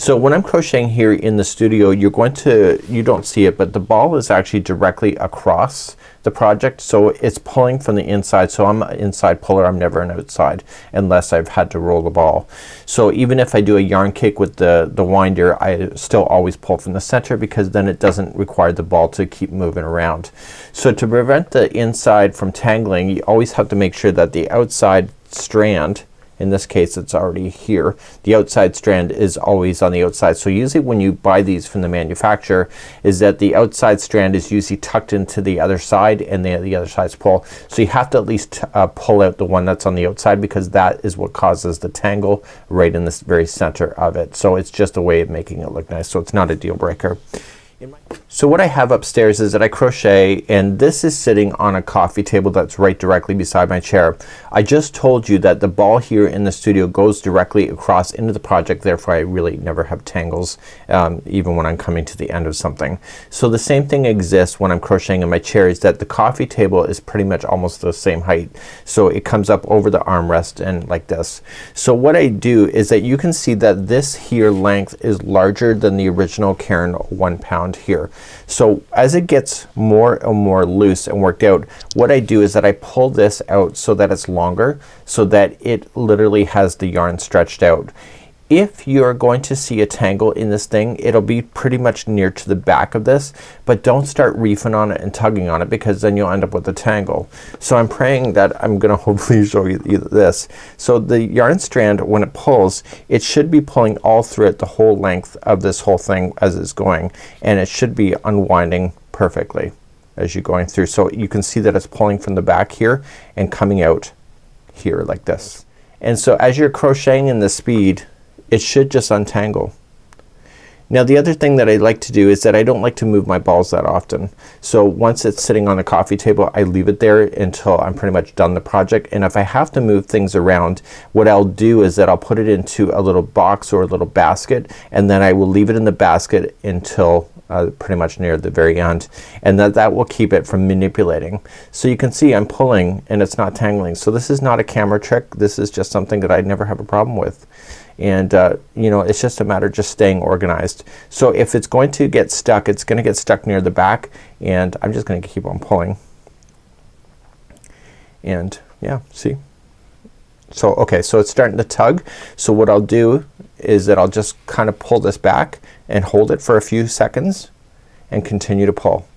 So when I'm crocheting here in the studio, you don't see it, but the ball is actually directly across the project, so it's pulling from the inside. So I'm an inside puller, I'm never an outside unless I've had to roll the ball. So even if I do a yarn cake with the winder, I still always pull from the center because then it doesn't require the ball to keep moving around. So to prevent the inside from tangling, you always have to make sure that the outside strand, in this case it's already here, the outside strand is always on the outside. So usually when you buy these from the manufacturer is that the outside strand is usually tucked into the other side and the other side's pull. So you have to at least pull out the one that's on the outside because that is what causes the tangle right in this very center of it. So it's just a way of making it look nice. So it's not a deal breaker. So what I have upstairs is that I crochet, and this is sitting on a coffee table that's right directly beside my chair. I just told you that the ball here in the studio goes directly across into the project, therefore I really never have tangles even when I'm coming to the end of something. So the same thing exists when I'm crocheting in my chair, is that the coffee table is pretty much almost the same height. So it comes up over the armrest and like this. So what I do is that you can see that this here length is larger than the original Cairn 1 pound here. So as it gets more and more loose and worked out, what I do is that I pull this out so that it's longer, so that it literally has the yarn stretched out. If you're going to see a tangle in this thing, it'll be pretty much near to the back of this, but don't start reefing on it and tugging on it because then you'll end up with a tangle. So I'm praying that I'm gonna hopefully show you this. So the yarn strand, when it pulls, it should be pulling all through it the whole length of this whole thing as it's going, and it should be unwinding perfectly as you're going through. So you can see that it's pulling from the back here and coming out here like this. And so as you're crocheting in the speed, it should just untangle. Now the other thing that I like to do is that I don't like to move my balls that often. So once it's sitting on the coffee table, I leave it there until I'm pretty much done the project. And if I have to move things around, what I'll do is that I'll put it into a little box or a little basket, and then I will leave it in the basket until pretty much near the very end, and that will keep it from manipulating. So you can see I'm pulling and it's not tangling. So this is not a camera trick. This is just something that I never have a problem with. And you know, it's just a matter of just staying organized. So if it's going to get stuck, it's gonna get stuck near the back, and I'm just gonna keep on pulling. And yeah, see? So okay, so it's starting to tug. So what I'll do is that I'll just kind of pull this back and hold it for a few seconds and continue to pull.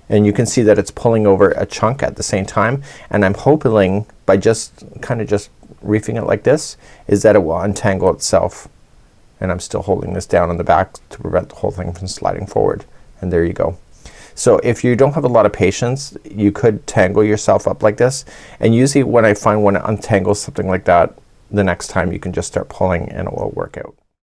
And you can see that it's pulling over a chunk at the same time, and I'm hoping by just kind of just reefing it like this is that it will untangle itself. And I'm still holding this down on the back to prevent the whole thing from sliding forward. And there you go. So if you don't have a lot of patience, you could tangle yourself up like this, and usually when I find when it untangles something like that, the next time you can just start pulling and it will work out.